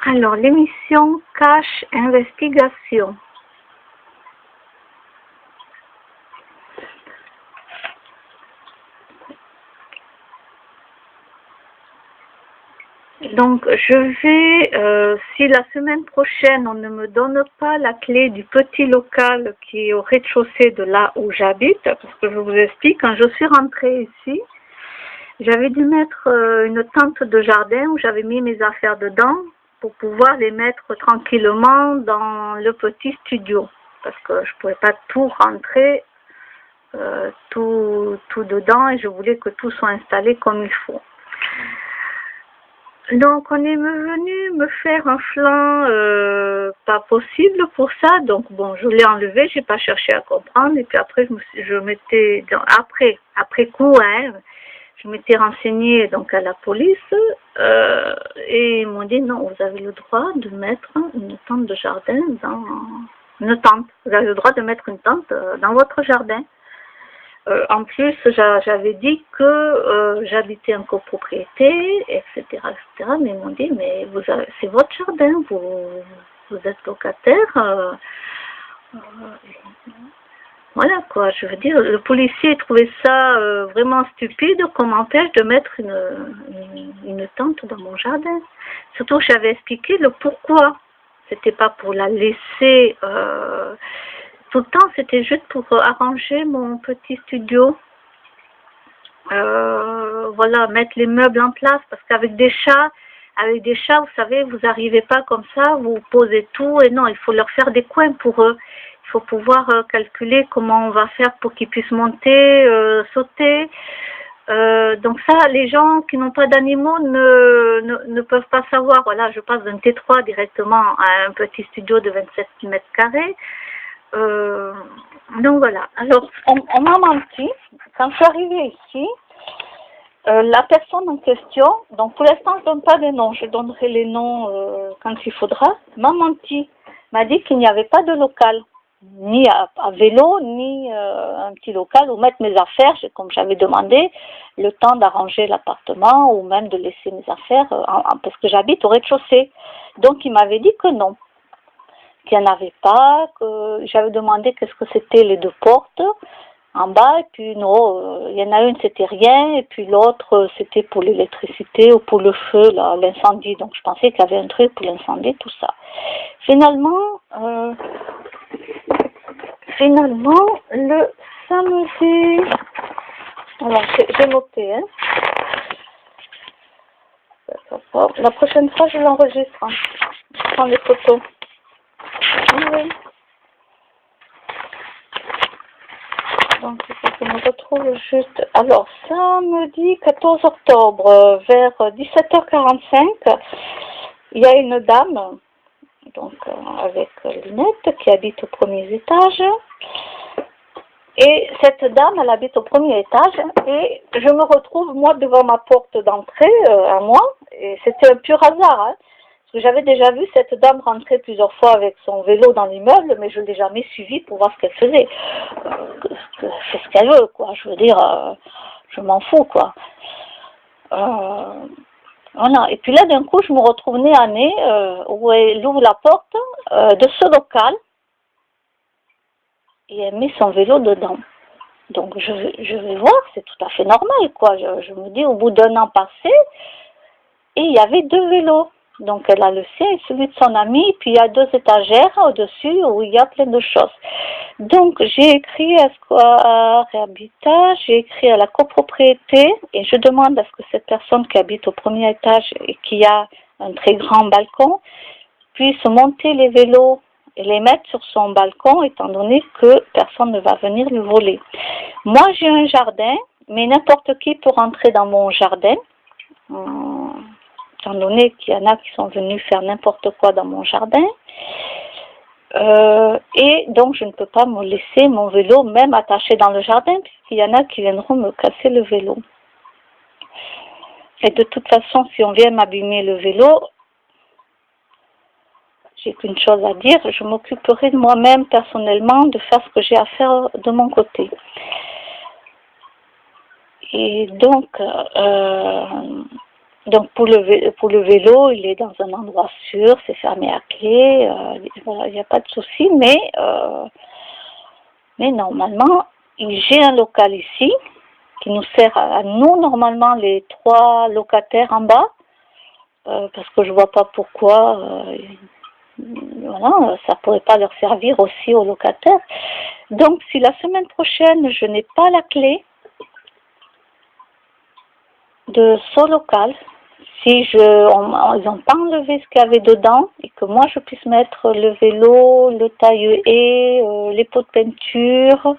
Alors, l'émission Cache Investigation. Donc, je vais, si la semaine prochaine, on ne me donne pas la clé du petit local qui est au rez-de-chaussée de là où j'habite, parce que je vous explique, quand je suis rentrée ici, j'avais dû mettre une tente de jardin où j'avais mis mes affaires dedans pour pouvoir les mettre tranquillement dans le petit studio, parce que je ne pouvais pas tout rentrer, tout dedans, et je voulais que tout soit installé comme il faut. Donc, on est venu me faire un flanc pas possible pour ça. Donc, bon, je l'ai enlevé, j'ai pas cherché à comprendre. Et puis après, je m'étais, après coup, hein, je m'étais renseignée donc à la police et ils m'ont dit non, vous avez le droit de mettre une tente de jardin dans une tente. Vous avez le droit de mettre une tente dans votre jardin. En plus, j'avais dit que j'habitais en copropriété, etc., etc. Mais ils m'ont dit, mais c'est votre jardin, vous êtes locataire. Voilà quoi, je veux dire, le policier trouvait ça vraiment stupide qu'on m'empêche de mettre une tente dans mon jardin. Surtout, j'avais expliqué le pourquoi. C'était pas pour la laisser... tout le temps, c'était juste pour arranger mon petit studio. Voilà, mettre les meubles en place, parce qu'avec des chats, vous savez, vous n'arrivez pas comme ça, vous posez tout, et non, il faut leur faire des coins pour eux. Il faut pouvoir calculer comment on va faire pour qu'ils puissent monter, sauter. Donc ça, les gens qui n'ont pas d'animaux ne peuvent pas savoir. Voilà, je passe d'un T3 directement à un petit studio de 27 mètres carrés. Donc voilà, alors on m'a menti. Quand je suis arrivée ici, la personne en question, donc pour l'instant je ne donne pas les noms, je donnerai les noms quand il faudra, m'a menti, m'a dit qu'il n'y avait pas de local, ni à vélo, ni un petit local où mettre mes affaires, comme j'avais demandé, le temps d'arranger l'appartement ou même de laisser mes affaires, parce que j'habite au rez-de-chaussée. Donc il m'avait dit que non, qu'il n'y en avait pas, que j'avais demandé qu'est-ce que c'était les deux portes en bas, et puis non, il y en a une c'était rien, et puis l'autre c'était pour l'électricité ou pour le feu, l'incendie, donc je pensais qu'il y avait un truc pour l'incendie, tout ça. Finalement, le samedi, alors j'ai noté, hein. La prochaine fois je l'enregistre, hein. Je prends les photos. Oui. Donc, il faut que je me retrouve juste. Alors, samedi 14 octobre, vers 17h45, il y a une dame, donc avec lunettes, qui habite au premier étage. Et cette dame, elle habite au premier étage, et je me retrouve, moi, devant ma porte d'entrée, à moi, et c'était un pur hasard, hein. J'avais déjà vu cette dame rentrer plusieurs fois avec son vélo dans l'immeuble, mais je ne l'ai jamais suivie pour voir ce qu'elle faisait. C'est ce qu'elle veut, quoi. Je veux dire, je m'en fous, quoi. Voilà. Et puis là, d'un coup, je me retrouve nez à nez, où elle ouvre la porte de ce local, et elle met son vélo dedans. Donc, je vais voir, c'est tout à fait normal, quoi. Je me dis, au bout d'un an passé, et il y avait deux vélos. Donc, elle a le sien et celui de son ami, puis il y a deux étagères au-dessus où il y a plein de choses. Donc, j'ai écrit à Réhabitat, j'ai écrit à la copropriété et je demande à ce que cette personne qui habite au premier étage et qui a un très grand balcon puisse monter les vélos et les mettre sur son balcon, étant donné que personne ne va venir le voler. Moi, j'ai un jardin, mais n'importe qui peut rentrer dans mon jardin. Étant donné qu'il y en a qui sont venus faire n'importe quoi dans mon jardin. Et donc, je ne peux pas me laisser mon vélo même attaché dans le jardin, puisqu'il y en a qui viendront me casser le vélo. Et de toute façon, si on vient m'abîmer le vélo, j'ai qu'une chose à dire, je m'occuperai de moi-même personnellement de faire ce que j'ai à faire de mon côté. Et donc... Donc pour le vélo, il est dans un endroit sûr, c'est fermé à clé, voilà, il n'y a pas de souci, mais normalement, j'ai un local ici qui nous sert à nous, normalement, les 3 locataires en bas, parce que je vois pas pourquoi, voilà, ça pourrait pas leur servir aussi aux locataires. Donc, si la semaine prochaine, je n'ai pas la clé de ce local, si ils n'ont pas enlevé ce qu'il y avait dedans et que moi je puisse mettre le vélo, le taille-haie, les pots de peinture,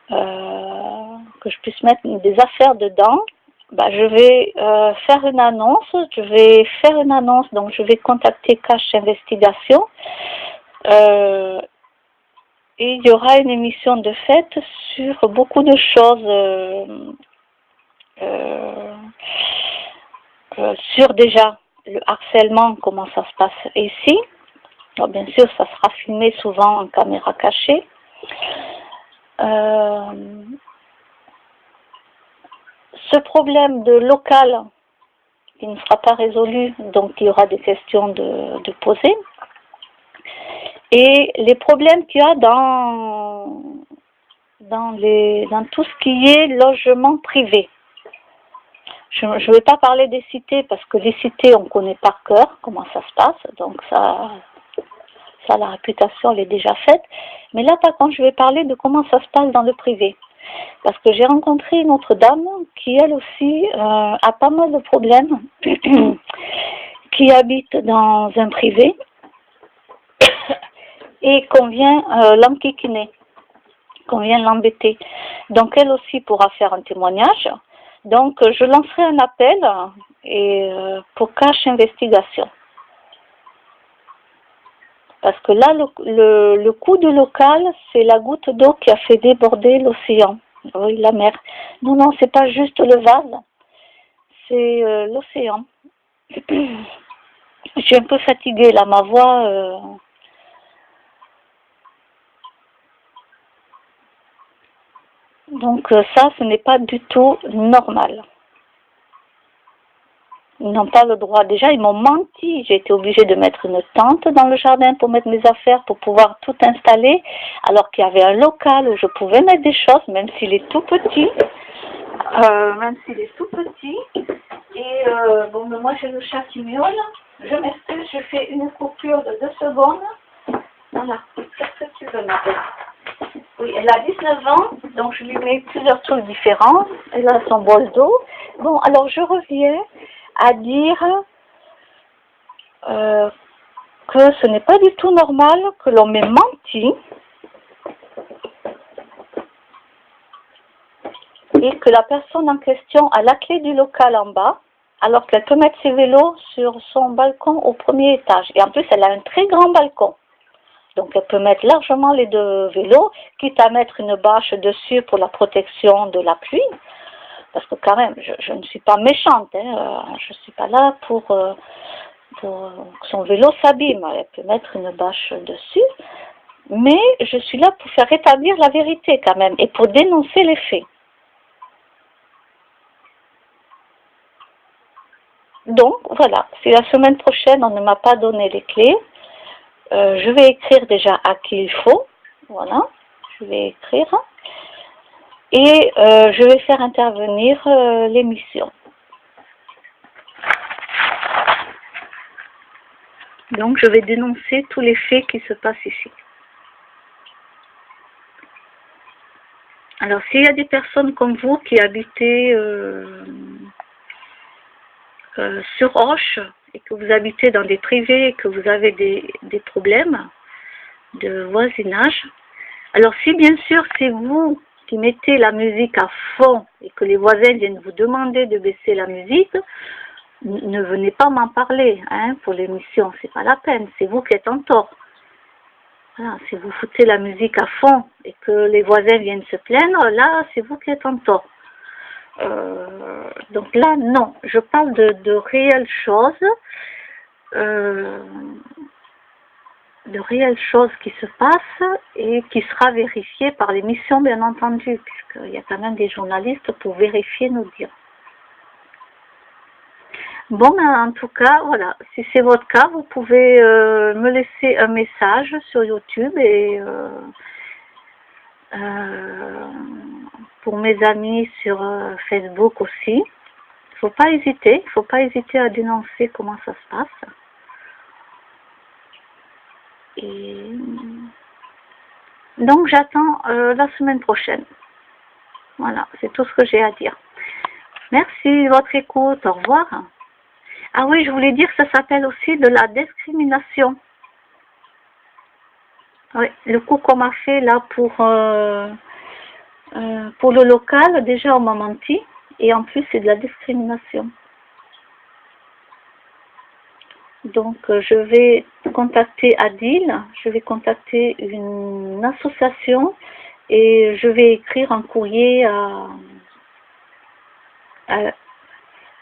que je puisse mettre des affaires dedans, bah, je vais faire une annonce. Donc je vais contacter Cash Investigation. Et il y aura une émission de fait sur beaucoup de choses. Sur déjà le harcèlement, comment ça se passe ici. Alors, bien sûr, ça sera filmé souvent en caméra cachée. Ce problème de local qui ne sera pas résolu, donc il y aura des questions de poser. Et les problèmes qu'il y a dans tout ce qui est logement privé. Je ne vais pas parler des cités parce que les cités, on connaît par cœur comment ça se passe. Donc ça la réputation, elle est déjà faite. Mais là, par contre, je vais parler de comment ça se passe dans le privé. Parce que j'ai rencontré une autre dame qui, elle aussi, a pas mal de problèmes, qui habite dans un privé et qu'on vient l'enquiquiner, qu'on vient l'embêter. Donc, elle aussi pourra faire un témoignage. Donc, je lancerai un appel pour Cash Investigation. Parce que là, le coup de local, c'est la goutte d'eau qui a fait déborder l'océan. Oui, la mer. Non, c'est pas juste le vase, c'est l'océan. Je suis un peu fatiguée, là, ma voix... Donc ça, ce n'est pas du tout normal. Ils n'ont pas le droit. Déjà, ils m'ont menti. J'ai été obligée de mettre une tente dans le jardin pour mettre mes affaires, pour pouvoir tout installer, alors qu'il y avait un local où je pouvais mettre des choses, même s'il est tout petit. Et bon, mais moi, j'ai le chat qui miaule. Je m'excuse, je fais une coupure de 2 secondes. Voilà. Qu'est-ce que tu veux, ma belle? Oui, elle a 19 ans, donc je lui mets plusieurs trucs différents. Elle a son bol d'eau. Bon, alors je reviens à dire que ce n'est pas du tout normal que l'on m'ait menti et que la personne en question a la clé du local en bas, alors qu'elle peut mettre ses vélos sur son balcon au 1er étage. Et en plus, elle a un très grand balcon. Donc, elle peut mettre largement les 2 vélos, quitte à mettre une bâche dessus pour la protection de la pluie. Parce que quand même, je ne suis pas méchante. Je ne suis pas là pour que son vélo s'abîme. Elle peut mettre une bâche dessus. Mais je suis là pour faire rétablir la vérité quand même et pour dénoncer les faits. Donc, voilà. Si la semaine prochaine, on ne m'a pas donné les clés, je vais écrire déjà à qui il faut. Voilà, je vais écrire. Et je vais faire intervenir l'émission. Donc, je vais dénoncer tous les faits qui se passent ici. Alors, s'il y a des personnes comme vous qui habitez sur Roche et que vous habitez dans des privés et que vous avez des problèmes de voisinage, alors si bien sûr c'est vous qui mettez la musique à fond et que les voisins viennent vous demander de baisser la musique, ne venez pas m'en parler pour l'émission, c'est pas la peine, c'est vous qui êtes en tort. Voilà, si vous foutez la musique à fond et que les voisins viennent se plaindre, là c'est vous qui êtes en tort. Donc là, non, je parle de réelles choses, qui se passent et qui sera vérifiée par l'émission, bien entendu, puisqu'il y a quand même des journalistes pour vérifier nos dires. Bon, en tout cas, voilà, si c'est votre cas, vous pouvez me laisser un message sur YouTube et pour mes amis sur Facebook aussi. Il ne faut pas hésiter à dénoncer comment ça se passe. Et donc j'attends la semaine prochaine. Voilà, c'est tout ce que j'ai à dire. Merci de votre écoute, au revoir. Ah oui, je voulais dire que ça s'appelle aussi de la discrimination. Oui, le coup qu'on m'a fait là pour le local, déjà on m'a menti, et en plus c'est de la discrimination. Donc je vais contacter Adil, je vais contacter une association et je vais écrire un courrier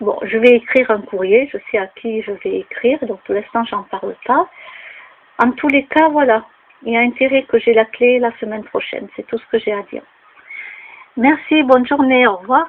bon, je vais écrire un courrier, je sais à qui je vais écrire, donc pour l'instant j'en parle pas. En tous les cas, voilà, il y a intérêt que j'ai la clé la semaine prochaine, c'est tout ce que j'ai à dire. Merci, bonne journée, au revoir.